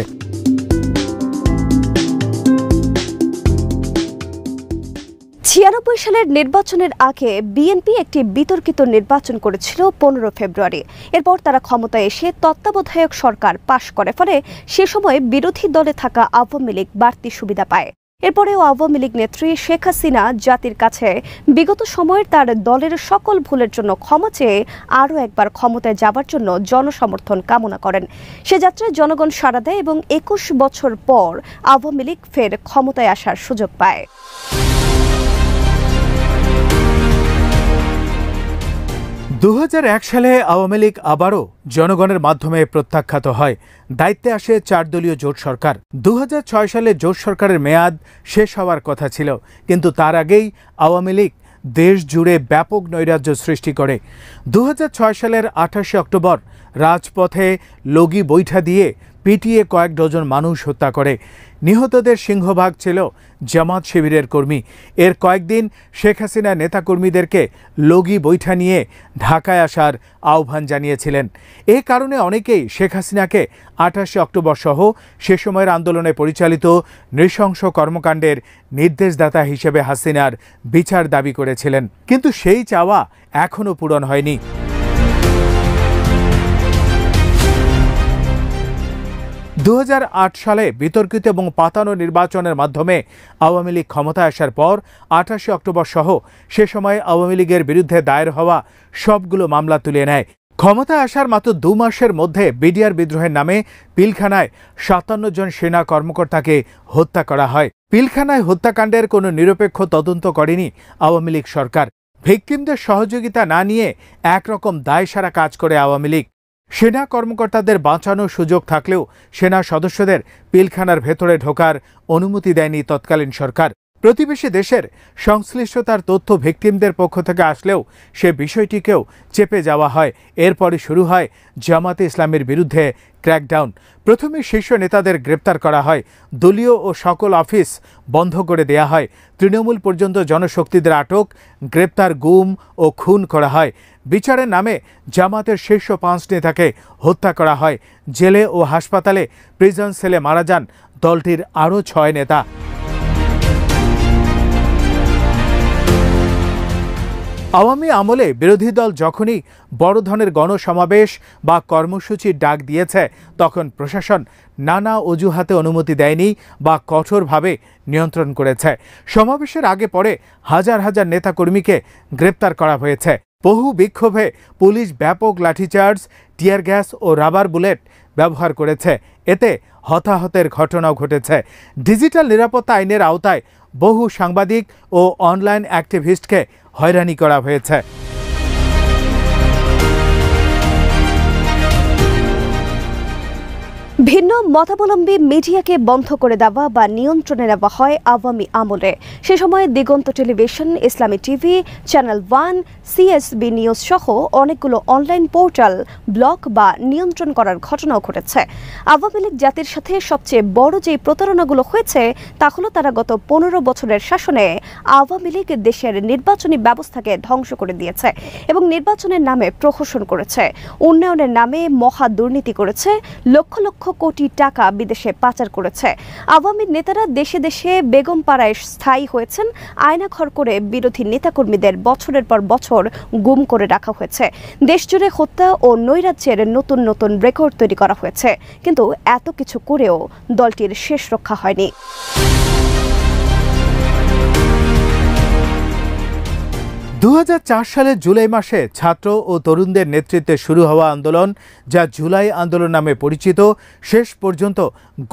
সালের নির্বাচনের আগে বিএনপি একটি বিতর্কিত নির্বাচন করেছিল ১৫ ফেব্রুয়ারি। এরপর তারা ক্ষমতায় এসে তত্ত্বাবধায়ক সরকার পাশ করে, ফলে সে সময় বিরোধী দলে থাকা আওয়ামী লীগ বাড়তি সুবিধা পায়। এরপরেও আওয়ামী লীগ নেত্রী শেখ হাসিনা জাতির কাছে বিগত সময়ের তার দলের সকল ভুলের জন্য ক্ষমা চেয়ে আরও একবার ক্ষমতায় যাবার জন্য জনসমর্থন কামনা করেন। সে যাত্রায় জনগণ সাড়া দেয় এবং ২১ বছর পর আওয়ামী লীগ ফের ক্ষমতায় আসার সুযোগ পায়। ২০০১ সালে আওয়ামী লীগ আবারও জনগণের মাধ্যমে প্রত্যাখ্যাত হয়। দায়িত্বে আসে ৪ দলীয় জোট সরকার। ২০০৬ সালে জোট সরকারের মেয়াদ শেষ হওয়ার কথা ছিল, কিন্তু তার আগেই আওয়ামী লীগ দেশ জুড়ে ব্যাপক নৈরাজ্য সৃষ্টি করে। ২০০৬ সালের ২৮শে অক্টোবর রাজপথে লগি বৈঠা দিয়ে পিটিয়ে কয়েক ডজন মানুষ হত্যা করে। নিহতদের সিংহভাগ ছিল জামাত শিবিরের কর্মী। এর কয়েকদিন শেখ হাসিনা নেতাকর্মীদেরকে লগি বৈঠা নিয়ে ঢাকায় আসার আহ্বান জানিয়েছিলেন। এ কারণে অনেকেই শেখ হাসিনাকে ২৮শে অক্টোবর সহ সে সময়ের আন্দোলনে পরিচালিত নৃশংস কর্মকাণ্ডের নির্দেশদাতা হিসেবে হাসিনার বিচার দাবি করেছিলেন, কিন্তু সেই চাওয়া এখনও পূরণ হয়নি। 2008 সালে বিতর্কিত এবং পাতানো নির্বাচনের মাধ্যমে আওয়ামী লীগ ক্ষমতায় আসার পর 28 অক্টোবর সহ সে সময় আওয়ামী লীগের বিরুদ্ধে দায়ের হওয়া সবগুলো মামলা তুলে নেয়। ক্ষমতায় আসার মাত্র 2 মাসের মধ্যে বিডিআর বিদ্রোহের নামে পিলখানায় 57 জন সেনা কর্মকর্তাকে হত্যা করা হয়। পিলখানায় হত্যাকাণ্ডের কোনো নিরপেক্ষ তদন্ত করেনি আওয়ামী লীগ সরকার। ভিকটিমদের সহযোগিতা না নিয়ে একরকম দায়সারা কাজ করে আওয়ামী লীগ। সেনা কর্মকর্তাদের বাঁচানোর সুযোগ থাকলেও সেনা সদস্যদের পিলখানার ভেতরে ঢোকার অনুমতি দেয়নি তৎকালীন সরকার। প্রতিবেশী দেশের সংশ্লিষ্টতার তথ্য ভিকটিমদের পক্ষ থেকে আসলেও সে বিষয়টিকেও চেপে যাওয়া হয়। এরপরই শুরু হয় জামাতে ইসলামের বিরুদ্ধে ক্র্যাকডাউন। প্রথমে শীর্ষ নেতাদের গ্রেপ্তার করা হয়, দলীয় ও সকল অফিস বন্ধ করে দেয়া হয়, তৃণমূল পর্যন্ত জনশক্তিদের আটক, গ্রেপ্তার, গুম ও খুন করা হয়। বিচারের নামে জামাতের শীর্ষ 5 নেতাকে হত্যা করা হয়। জেলে ও হাসপাতালে প্রিজন সেলে মারা যান দলটির আরও 6 নেতা। আওয়ামী আমলে বিরোধী দল যখনই বড় ধরনের গণসমাবেশ বা কর্মসূচির ডাক দিয়েছে তখন প্রশাসন নানা অজুহাতে অনুমতি দেয়নি বা কঠোরভাবে নিয়ন্ত্রণ করেছে। সমাবেশের আগে পরে হাজার হাজার নেতাকর্মীকে গ্রেপ্তার করা হয়েছে। বহু বিক্ষোভে পুলিশ ব্যাপক লাঠিচার্জ, টিয়ার গ্যাস ও রাবার বুলেট ব্যবহার করেছে। এতে হতাহতের ঘটনাও ঘটেছে। ডিজিটাল নিরাপত্তা আইনের আওতায় বহু সাংবাদিক ও অনলাইন অ্যাক্টিভিস্টকে হয়রানি করা হয়েছে। ভিন্ন মতাবলম্বী মিডিয়াকে বন্ধ করে দেওয়া বা নিয়ন্ত্রণে নেওয়া হয় আওয়ামী আমলে। সে সময় দিগন্ত টেলিভিশন, ইসলামী টিভি, চ্যানেল 1, CSB নিউজ সহ অনেকগুলো অনলাইন পোর্টাল ব্লক বা নিয়ন্ত্রণ করার ঘটনাও ঘটেছে। আওয়ামী লীগ জাতির সাথে সবচেয়ে বড় যে প্রতারণাগুলো হয়েছে তা হলো তারা গত 15 বছরের শাসনে আওয়ামী লীগ দেশের নির্বাচনী ব্যবস্থাকে ধ্বংস করে দিয়েছে এবং নির্বাচনের নামে প্রহসন করেছে, উন্নয়নের নামে মহা দুর্নীতি করেছে, লক্ষ লক্ষ কোটি টাকা বিদেশে পাচার করেছে। আওয়ামী নেতারা দেশে দেশে বেগম পাড়ায় স্থায়ী হয়েছেন। আয়নাঘর করে বিরোধী নেতাকর্মীদের বছরের পর বছর গুম করে রাখা হয়েছে। দেশজুড়ে হত্যা ও নৈরাজ্যের নতুন নতুন রেকর্ড তৈরি করা হয়েছে। কিন্তু এত কিছু করেও দলটির শেষ রক্ষা হয়নি। 2004 সালের জুলাই মাসে ছাত্র ও তরুণদের নেতৃত্বে শুরু হওয়া আন্দোলন, যা জুলাই আন্দোলন নামে পরিচিত, শেষ পর্যন্ত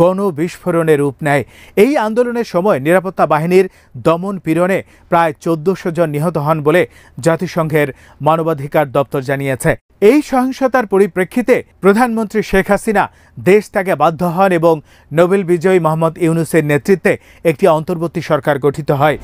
গণবিস্ফোরণের রূপ নেয়। এই আন্দোলনের সময় নিরাপত্তা বাহিনীর দমন পীড়নে প্রায় 1400 জন নিহত হন বলে জাতিসংঘের মানবাধিকার দপ্তর জানিয়েছে। এই সহিংসতার পরিপ্রেক্ষিতে প্রধানমন্ত্রী শেখ হাসিনা দেশ ত্যাগে বাধ্য হন এবং নোবেল বিজয়ী মোহাম্মদ ইউনূসের নেতৃত্বে একটি অন্তর্বর্তী সরকার গঠিত হয়।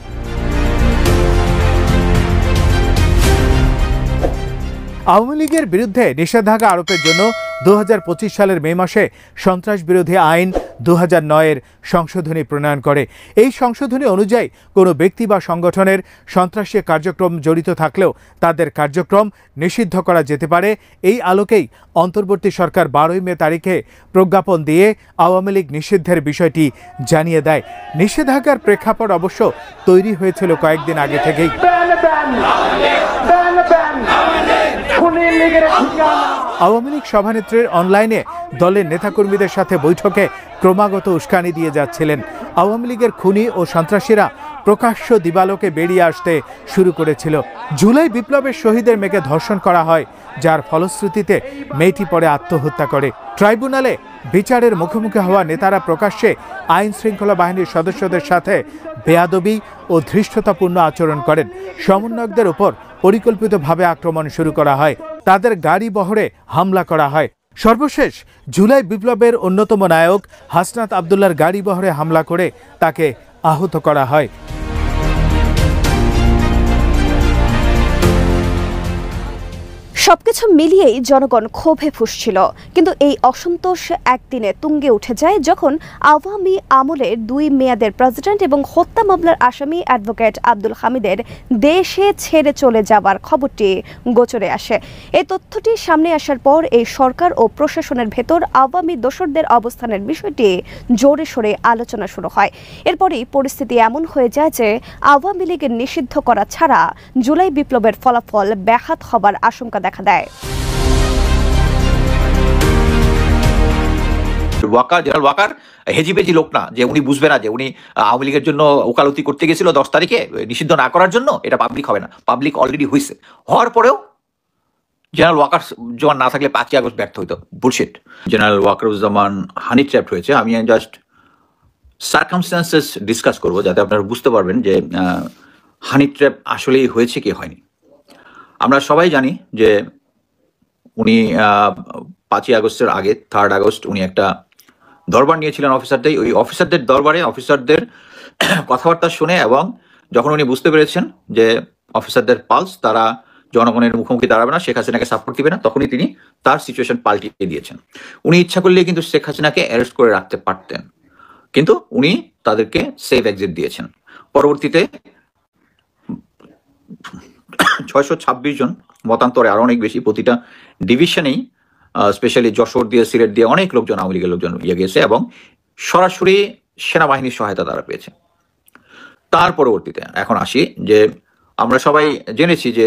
আওয়ামী লীগের বিরুদ্ধে নিষেধাজ্ঞা আরোপের জন্য 2025 সালের মে মাসে সন্ত্রাস বিরোধী আইন 2009-এর সংশোধনী প্রণয়ন করে। এই সংশোধনী অনুযায়ী কোনো ব্যক্তি বা সংগঠনের সন্ত্রাসী কার্যক্রম জড়িত থাকলেও তাদের কার্যক্রম নিষিদ্ধ করা যেতে পারে। এই আলোকেই অন্তর্বর্তী সরকার 12 মে তারিখে প্রজ্ঞাপন দিয়ে আওয়ামী লীগ নিষিদ্ধের বিষয়টি জানিয়ে দেয়। নিষেধাজ্ঞার প্রেক্ষাপট অবশ্য তৈরি হয়েছিল কয়েকদিন আগে থেকেই। আওয়ামী লীগ সভানেত্রীর অনলাইনে দলের নেতাকর্মীদের সাথে বৈঠকে ক্রমাগত উস্কানি দিয়ে যাচ্ছিলেন। আওয়ামী লীগের খুনি ও সন্ত্রাসীরা প্রকাশ্য দিবালোকে বেরিয়ে আসতে শুরু করেছিল। জুলাই বিপ্লবের শহীদের মেয়েকে ধর্ষণ করা হয়, যার ফলশ্রুতিতে মেয়েটি পরে আত্মহত্যা করে। ট্রাইব্যুনালে বিচারের মুখোমুখি হওয়া নেতারা প্রকাশ্যে আইন শৃঙ্খলা বাহিনীর সদস্যদের সাথে বেয়াদবি ও ধৃষ্টতাপূর্ণ আচরণ করেন। সমন্বয়কদের উপর পরিকল্পিতভাবে আক্রমণ শুরু করা হয়, তাদের গাড়ি বহরে হামলা করা হয়। সর্বশেষ জুলাই বিপ্লবের অন্যতম নায়ক হাসনাত আবদুল্লাহর গাড়ি বহরে হামলা করে তাকে আহত করা হয়। সবকিছু মিলিয়েই জনগণ ক্ষোভে ফুঁসছিল। কিন্তু এই অসন্তোষ একদিনে তুঙ্গে উঠে যায় যখন আওয়ামী আমলের 2 মেয়াদের প্রেসিডেন্ট এবং হত্যা মামলার আসামি অ্যাডভোকেট আব্দুল হামিদের দেশে ছেড়ে চলে যাবার খবরটি গোচরে আসে। এই তথ্যটি সামনে আসার পর এই সরকার ও প্রশাসনের ভেতর আওয়ামী দোসরদের অবস্থানের বিষয়টি জোরে সোরে আলোচনা শুরু হয়। এরপরই পরিস্থিতি এমন হয়ে যায় যে আওয়ামী লীগের নিষিদ্ধ করা ছাড়া জুলাই বিপ্লবের ফলাফল ব্যাহত হবার আশঙ্কা দেখা দেয়। জেনারেল ওয়াকার হেজিবেজি লোক না যে উনি বুঝবে না যে উনি আওয়ামী লীগের জন্য ওকালতি করতে গেছিল 10 তারিখে নিষিদ্ধ না করার জন্য, এটা পাবলিক হবে না। পাবলিক অলরেডি হয়েছে। হওয়ার পরেও জেনারেল ওয়াকার জমান না থাকলে 5ই আগস্ট ব্যর্থ হইতো। বুলশিট। জেনারেল ওয়াকারুজ্জামান হানি ট্র্যাপ হয়েছে। আমি জাস্ট সার্কামস্ট্যান্সেস ডিসকাস করবো যাতে আপনারা বুঝতে পারবেন যে হানি ট্র্যাপ আসলেই হয়েছে কি হয়নি। আমরা সবাই জানি যে উনি 5ই আগস্টের আগে 3rd আগস্ট উনি একটা দরবার নিয়েছিলেন অফিসারদের। ওই অফিসারদের দরবারে অফিসারদের কথাবার্তা শুনে এবং যখন উনি বুঝতে পেরেছেন যে অফিসারদের পালস, তারা জনগণের মুখোমুখি দাঁড়াবে না, শেখ হাসিনাকে সাপোর্ট দিবে না, তখনই তিনি তার সিচুয়েশন পাল্টিয়ে দিয়েছেন। উনি ইচ্ছা করলে কিন্তু শেখ হাসিনাকে অ্যারেস্ট করে রাখতে পারতেন, কিন্তু উনি তাদেরকে সেফ এক্সিট দিয়েছেন। পরবর্তীতে 626 জন মতান্তরে আরো অনেক বেশি, প্রতিটা ডিভিশনেই স্পেশালি যশোর দিয়ে সিলেট দিয়ে অনেক লোকজন, আওয়ামী লীগের লোকজন গেছে এবং সরাসরি সেনাবাহিনীর সহায়তা তারা পেয়েছে। তার পরবর্তীতে এখন আসি যে আমরা সবাই জেনেছি যে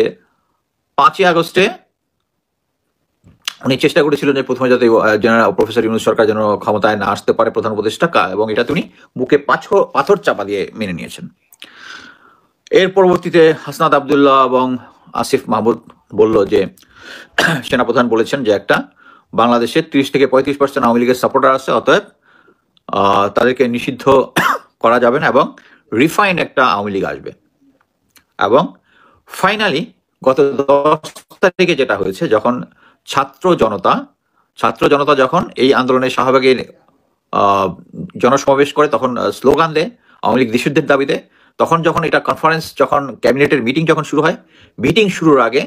5ই আগস্টে উনি চেষ্টা করেছিলেন যে প্রথমে যাতে জেনারেল প্রফেসর ইউনূস সরকার যেন ক্ষমতায় না আসতে পারে প্রধান উপদেষ্টা, এবং এটা তিনি বুকে পাথর চাপা দিয়ে মেনে নিয়েছেন। এর পরবর্তীতে হাসনাত আবদুল্লাহ এবং আসিফ মাহমুদ বলল যে সেনাপ্রধান বলেছেন যে একটা বাংলাদেশে 30 থেকে 35% আওয়ামী লীগের সাপোর্টার আছে, অতএব তাদেরকে নিষিদ্ধ করা যাবে না এবং রিফাইন একটা আওয়ামী লীগ আসবে। এবং ফাইনালি গত 10 তারিখে যেটা হয়েছে, যখন ছাত্র জনতা যখন এই আন্দোলনের শাহবাগে জনসমাবেশ করে, তখন স্লোগান দেয় আওয়ামী লীগ নিষিদ্ধের দাবিতে, তখন যখন এটা কনফারেন্স, যখন ক্যাবিনেটের মিটিং যখন শুরু হয়, মিটিং শুরুর আগে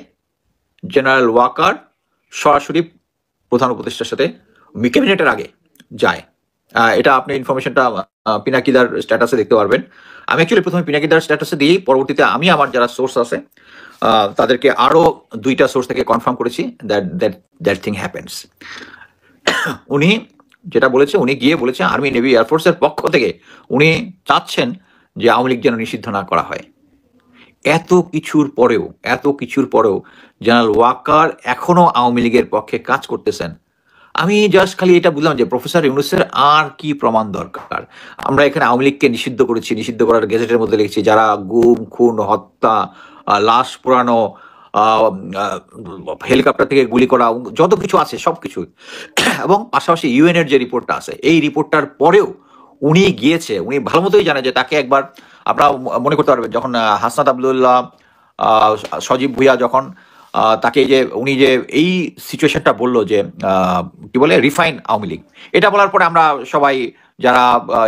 জেনারেল ওয়াকার সরাসরি প্রধান উপদেষ্টার সাথে ক্যাবিনেটের আগে যায়। এটা আপনি ইনফরমেশনটা পিনাকিদার স্ট্যাটাসে দেখতে পারবেন। আমি অ্যাকচুয়ালি প্রথমে পিনাকিদার স্ট্যাটাসে দিই, পরবর্তীতে আমি আমার যারা সোর্স আছে তাদেরকে আরো 2টা সোর্স থেকে কনফার্ম করেছি দ্যাট থিং হ্যাপেন্স। উনি যেটা বলেছে, উনি গিয়ে বলেছে আর্মি, নেভি, এয়ারফোর্সের পক্ষ থেকে উনি চাচ্ছেন যে আওয়ামী লীগ যেন নিষিদ্ধ না করা হয়। এত কিছুর পরেও জেনারেল ওয়াকার এখনো আওয়ামী লীগের পক্ষে কাজ করতেছেন। আমি জাস্ট খালি এটা বুঝলাম যে প্রফেসর ইউনূসের আর কি প্রমাণ দরকার। আমরা এখানে আওয়ামী লীগকে নিষিদ্ধ করেছি, নিষিদ্ধ করার গেজেটের মধ্যে লিখছি যারা গুম, খুন, হত্যা, লাশ পোড়ানো, হেলিকপ্টার থেকে গুলি করা, যত কিছু আছে সবকিছু, এবং পাশাপাশি ইউএন এর যে রিপোর্টটা আছে, এই রিপোর্টটার পরেও উনি গিয়েছে। উনি ভালো মতোই জানে যে তাকে একবার আপনারা মনে করতে পারবেন, যখন হাসনাত আবদুল্লাহ, সজীব ভুইয়া যখন তাকে যে উনি যে এই সিচুয়েশনটা বললো যে কি বলে রিফাইন আওয়ামী লীগ, এটা বলার পরে আমরা সবাই যারা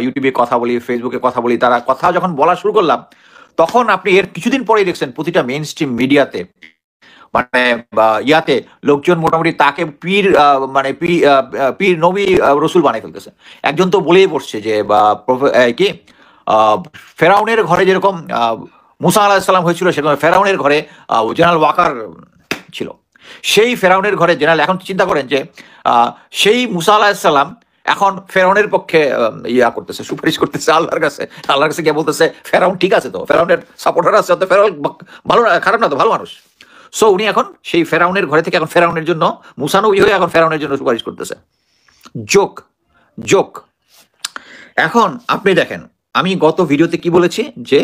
ইউটিউবে কথা বলি, ফেসবুকে কথা বলি, তারা কথা যখন বলা শুরু করলাম, তখন আপনি এর কিছুদিন পরেই দেখছেন প্রতিটা মেইন স্ট্রিম মিডিয়াতে মানে ইয়াতে লোকজন মোটামুটি তাকে পীর নবী রসুল বানিয়ে ফেলতেছে। একজন তো বলেই বসছে যে কি ফেরাউনের ঘরে যেরকম মুসা আলাহিসাল্লাম হয়েছিল, সেরকম ফেরাউনের ঘরে জেনারেল ওয়াকার ছিল। সেই ফেরাউনের ঘরে জেনারেল, এখন চিন্তা করেন যে সেই মুসা আলাহিসাল্লাম এখন ফেরাউনের পক্ষে করতেছে, সুপারিশ করতেছে আল্লাহর কাছে গিয়ে বলতেছে ফেরাউন ঠিক আছে, তো ফেরাউনের সাপোর্টার আছে, তো ফেরাউন ভালো না, খারাপ না, তো ভালো মানুষ। সো উনি এখন সেই ফেরাউনের ঘরে থেকে এখন ফেরাউনের জন্য, মুসা নবী হয়ে এখন ফেরাউনের জন্য সুপারিশ করতেছে। জোক। এখন আপনি দেখেন, আমি গত ভিডিওতে কি বলেছি যে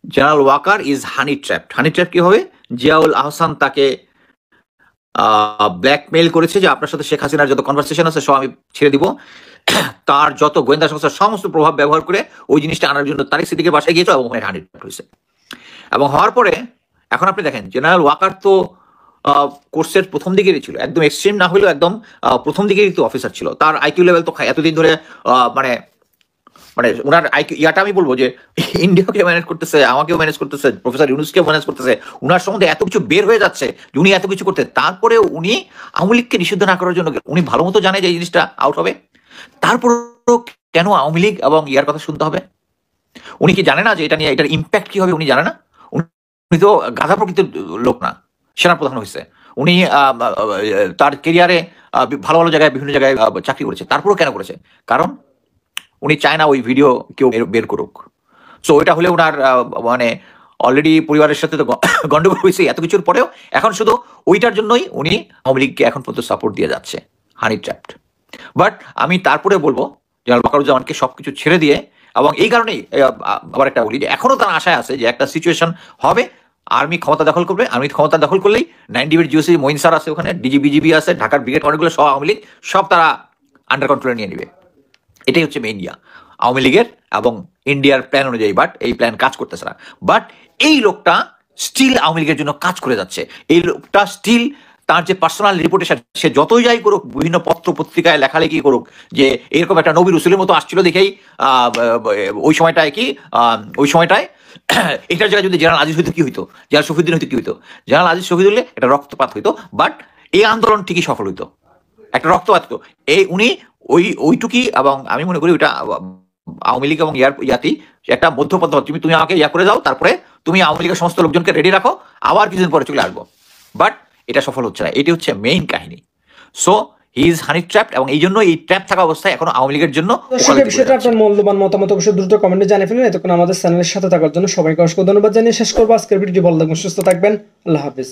general Waker is honey trap. Honey trap কি হবে? জিয়াউল আহসান তাকে ব্ল্যাকমেইল করেছে যে আপনার সাথে শেখ হাসিনার যত কনভারসেশন আছে সব আমি ছেড়ে দিব। তার যত গোয়েন্দা সংস্থার সমস্ত প্রভাব ব্যবহার করে ওই জিনিসটা আনার জন্য তারেক সিদ্দিকের বাসায় গিয়েছে এবং হানি ট্র্যাপ হয়েছে। এবং হওয়ার পরে এখন আপনি দেখেন জেনারেল ওয়াকার তো কোর্সের প্রথম দিকেরই ছিল, একদম এক্সট্রিম না হলেও একদম প্রথম দিকেরই তো অফিসার ছিল। তার আইকিউ লেভেল তো এতদিন ধরে মানে ওনার ইয়াটা আমি বলবো যে ইন্ডিয়াকে ম্যানেজ করতেছে, আমাকেও ম্যানেজ করতেছে, প্রফেসর ইউনূসকেও ম্যানেজ করতেছে, উনার সম্বন্ধে এত কিছু বের হয়ে যাচ্ছে যে উনি এত কিছু করতে, তারপরে উনি আওয়ামী লীগকে নিষিদ্ধ না করার জন্য উনি ভালো মতো জানে যে এই জিনিসটা আউট হবে, তারপরেও কেন আওয়ামী লীগ এবং ইয়ার কথা শুনতে হবে? উনি কি জানে না যে এটা নিয়ে এটার ইম্প্যাক্ট কি হবে? উনি জানে না? উনি তো গাধা প্রকৃতির লোক না, সেনাপ্রধান হয়েছে, উনি তার কেরিয়ারে ভালো ভালো জায়গায় বিভিন্ন জায়গায় চাকরি করেছে, তারপরেও কেন করেছে? কারণ উনি চায় না ওই ভিডিও কেউ বের করুক। সো ওইটা হলে ওনার মানে অলরেডি পরিবারের সাথে তো গন্ডগোল হয়েছে এত কিছুর পরেও, এখন শুধু ওইটার জন্যই উনি আওয়ামী লীগকে এখন পর্যন্ত সাপোর্ট দিয়ে যাচ্ছে। হানি ট্র্যাপড। বাট আমি তারপরে বলবো জেনারেল ওয়াকারুজ্জামানকে সবকিছু ছেড়ে দিয়ে, এবং এই কারণেই আবার একটা বলি যে এখনো তার আশায় আছে যে একটা সিচুয়েশন হবে, আর্মি ক্ষমতা দখল করবে, আর্মি ক্ষমতা দখল করলেই 90 জিওসি মঈন স্যার আছে, ওখানে বিজিবি আছে, ঢাকার ব্রিগেড অনেকগুলো সব আওয়ামী লীগ সব তারা আন্ডার কন্ট্রোলে নিয়ে নেবে। এটাই হচ্ছে মেইন আওয়ামী লীগের এবং ইন্ডিয়ার প্ল্যান অনুযায়ী। বাট এই প্ল্যান কাজ করতেছে না। বাট এই লোকটা স্টিল আওয়ামী লীগের জন্য কাজ করে যাচ্ছে। এই লোকটা স্টিল তার যে পার্সোনাল রিপুটেশন, সে যতই যাই করুক, বিভিন্ন পত্র পত্রিকায় লেখালেখি করুক যে এরকম একটা নবী রসুলের মতো আসছিল দেখেই ওই সময়টায় এটার জায়গায় যদি জেনারেল আজিজ হইতো কি হইতো, জেনারেল শফিউদ্দিন হইতো কি হইতো, জেনারেল আজিজ শফিউদ্দিন হলে একটা রক্তপাত হইতো। বাট এই আন্দোলন ঠিকই সফল হইতো, একটা রক্তপাত হতো। উনি ওইটুকি, এবং আমি মনে করি ওইটা আওয়ামী লীগ এবং ইয়াতি একটা মধ্যপন্থা। তুমি আমাকে করে যাও, তারপরে তুমি আওয়ামী লীগের সমস্ত লোকজনকে রেডি রাখো, আবার কিছুদিন পরে চলে আসবো। বাট এটা সফল হচ্ছে না, এটি হচ্ছে মেইন কাহিনী। So he is honey trapped, এবং এই জন্য এই ট্র্যাপ থাকা অবস্থায় এখন আওয়ামী লীগের জন্য বিষয়টা আপনার মূল্যবান মতামত অবশ্যই দ্রুত কমেন্টে জানিয়ে ফেলুন। এতক্ষণ আমাদের চ্যানেলের সাথে থাকার জন্য সবাইকে অসংখ্য ধন্যবাদ জানিয়ে শেষ করবো আজকের ভিডিওটি। ভালো থাকবেন, সুস্থ থাকবেন, আল্লাহ হাফিজ।